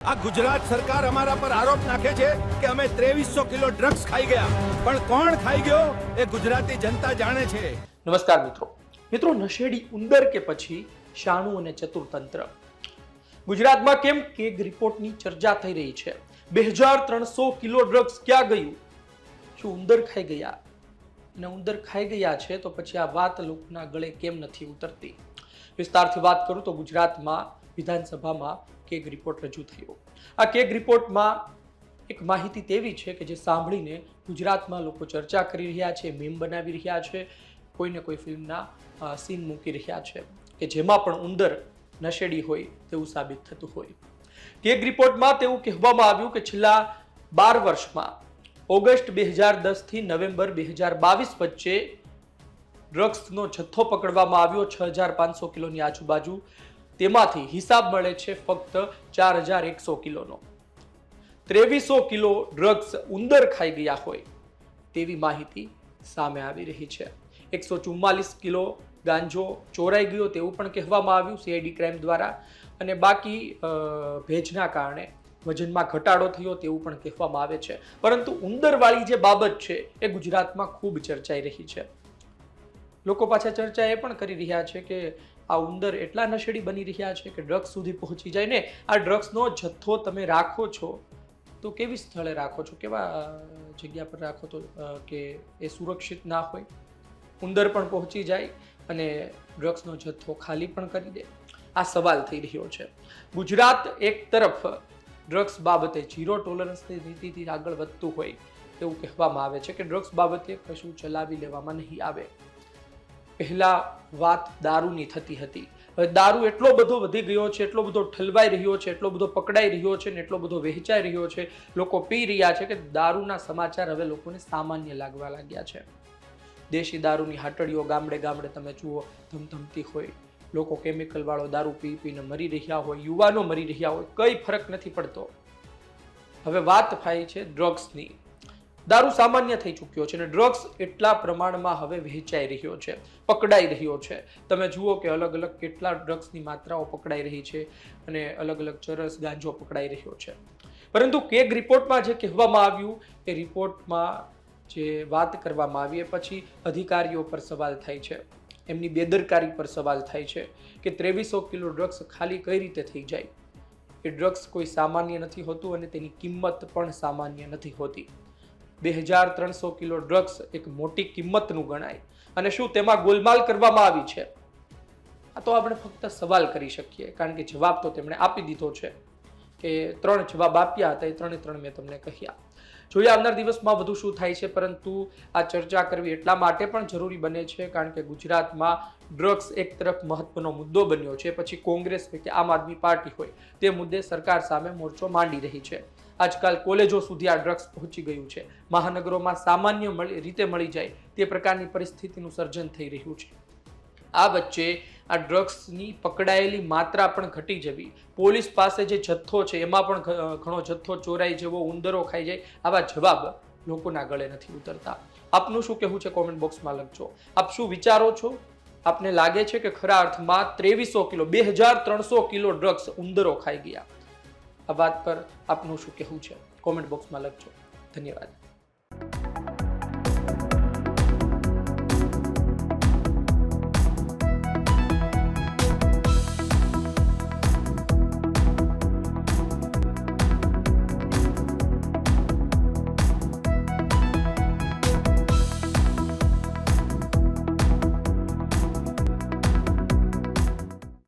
આ ગુજરાત સરકાર અમારા પર આરોપ નાખે છે કે અમે 2300 કિલો ડ્રગ્સ ખાઈ ગયા, પણ કોણ ખાઈ ગયો એ ગુજરાતી જનતા જાણે છે. નમસ્કાર મિત્રો, નશેડી ઉંદર કે પછી શાણું અને ચતુર તંત્ર. ગુજરાતમાં કેમ કેગ રિપોર્ટની ચર્ચા થઈ રહી છે. 2300 કિલો ડ્રગ્સ ક્યાં ગયું? શું ઉંદર ખાઈ ગયા? અને ઉંદર ખાઈ ગયા છે તો પછી આ વાત લોકોના ગળે કેમ નથી ઉતરતી? વિસ્તારથી વાત કરું તો ગુજરાતમાં વિધાનસભામાં કેગ રિપોર્ટ રજૂ થયો. આ કેગ રિપોર્ટમાં એક માહિતી તેવી છે કે જે સાંભળીને ગુજરાતમાં લોકો ચર્ચા કરી રહ્યા છે, મીમ બનાવી રહ્યા છે, કોઈને કોઈ ફિલ્મના સીન મૂકી રહ્યા છે કે જેમાં પણ ઉંદર નશેડી હોય તેવું સાબિત થતું હોય. કેગ રિપોર્ટમાં તેવું કહેવામાં આવ્યું કે છેલ્લા 12 વર્ષમાં ઓગસ્ટ 2010 થી નવેમ્બર 2022 વચ્ચે ડ્રગ્સનો જથ્થો પકડવામાં આવ્યો 6500 કિલોની આજુબાજુ. તેમાંથી હિસાબ મળે છે ફક્ત 4100 કિલોનો. 2300 કિલો ડ્રગ્સ ઉંદર ખાઈ ગયા હોય તેવી માહિતી સામે આવી રહી છે. 144 કિલો ગાંજો ચોરાઈ ગયો તેવું પણ કહેવામાં આવ્યું સીઆઈડી ક્રાઇમ દ્વારા, અને બાકી ભેજના કારણે વજનમાં ઘટાડો થયો તેવું પણ કહેવામાં આવે છે. પરંતુ ઉંદરવાળી જે બાબત છે એ ગુજરાતમાં ખૂબ ચર્ચાઈ રહી છે. લોકો પાછા ચર્ચા એ પણ કરી રહ્યા છે કે આ ઉંદર એટલા નશેડી બની રહ્યા છે કે ડ્રગ્સ સુધી પહોંચી જાય ને. આ ડ્રગ્સનો જથ્થો તમે રાખો છો તો કેવી સ્થળે રાખો છો, કેવા જગ્યા પર રાખો તો કે એ સુરક્ષિત ના હોય, ઉંદર પણ પહોંચી જાય અને ડ્રગ્સનો જથ્થો ખાલી પણ કરી દે? આ સવાલ થઈ રહ્યો છે. ગુજરાત એક તરફ ડ્રગ્સ બાબતે ઝીરો ટોલરન્સની નીતિથી આગળ વધતું હોય એવું કહેવામાં આવે છે કે ડ્રગ્સ બાબતે કશું ચલાવી લેવામાં નહીં આવે. પહેલા વાત દારૂની થતી હતી, હવે દારૂ એટલો બધો વધી ગયો છે, એટલો બધો ઠલવાઈ રહ્યો છે, એટલો બધો પકડાઈ રહ્યો છે ને એટલો બધો વહેંચાઈ રહ્યો છે, લોકો પી રહ્યા છે કે દારૂના સમાચાર હવે લોકોને સામાન્ય લાગવા લાગ્યા છે. દેશી દારૂની હાટડીઓ ગામડે ગામડે તમે જુઓ ધમધમતી હોય, લોકો કેમિકલ વાળો દારૂ પી પીને મરી રહ્યા હોય, યુવાનો મરી રહ્યા હોય, કઈ ફરક નથી પડતો. હવે વાત થાય છે ડ્રગ્સની. દારૂ સામાન્ય થઈ ચૂક્યો છે અને ડ્રગ્સ એટલા પ્રમાણમાં હવે વહેંચાઈ રહ્યો છે, પકડાઈ રહ્યો છે. તમે જુઓ કે અલગ અલગ કેટલા ડ્રગ્સની માત્રાઓ પકડાઈ રહી છે અને અલગ અલગ ચરસ ગાંજો પકડાઈ રહ્યો છે. પરંતુ કેગ રિપોર્ટમાં જે કહેવામાં આવ્યું એ રિપોર્ટમાં જે વાત કરવામાં આવી એ પછી અધિકારીઓ પર સવાલ થાય છે, એમની બેદરકારી પર સવાલ થાય છે કે 2300 કિલો ડ્રગ્સ ખાલી કઈ રીતે થઈ જાય. એ ડ્રગ્સ કોઈ સામાન્ય નથી હોતું અને તેની કિંમત પણ સામાન્ય નથી હોતી. 2300 કિલો ડ્રગ્સ એક મોટી કિંમતનું ગણાય, અને શું તેમાં ગોલમાલ કરવામાં આવી છે? આ તો આપણે ફક્ત સવાલ કરી શકીએ, કારણ કે જવાબ તો તેમણે આપી દીધો છે કે 3 જવાબ આપ્યા હતા, એ 3 મેં તમને કહ્યા. જોઈએ આવનાર દિવસમાં વધુ શું થાય છે, પરંતુ આ ચર્ચા કરવી એટલા માટે પણ જરૂરી બને છે કારણ કે ગુજરાતમાં ડ્રગ્સ એક તરફ મહત્વનો મુદ્દો બન્યો છે, પછી કોંગ્રેસ હોય કે આમ આદમી પાર્ટી હોય તે મુદ્દે સરકાર સામે મોરચો માંડી રહી છે. આજકાલ કોલેજો સુધી આ ડ્રગ્સ પહોંચી ગયું છે. મહાનગરોમાં સામાન્ય રીતે મળી જાય તે પ્રકારની પરિસ્થિતિનું સર્જન થઈ રહ્યું છે. આ વચ્ચે આ ડ્રગ્સની પકડાયેલી માત્રા પણ ઘટી જવી, પોલીસ પાસે જે જથ્થો છે એમાં પણ ઘણો જથ્થો ચોરાઈ જવો, ઉંદરો ખાઈ જાય, આવા જવાબ લોકોના ગળે નથી ઉતરતા. આપનું શું કહેવું છે કોમેન્ટ બોક્સમાં લખજો. આપ શું વિચારો છો? આપને લાગે છે કે ખરા અર્થમાં 2300 કિલો 2300 કિલો ડ્રગ્સ ઉંદરો ખાઈ ગયા? આ વાત પર આપનું શું કહેવું છે કોમેન્ટ બોક્સમાં લખજો. ધન્યવાદ.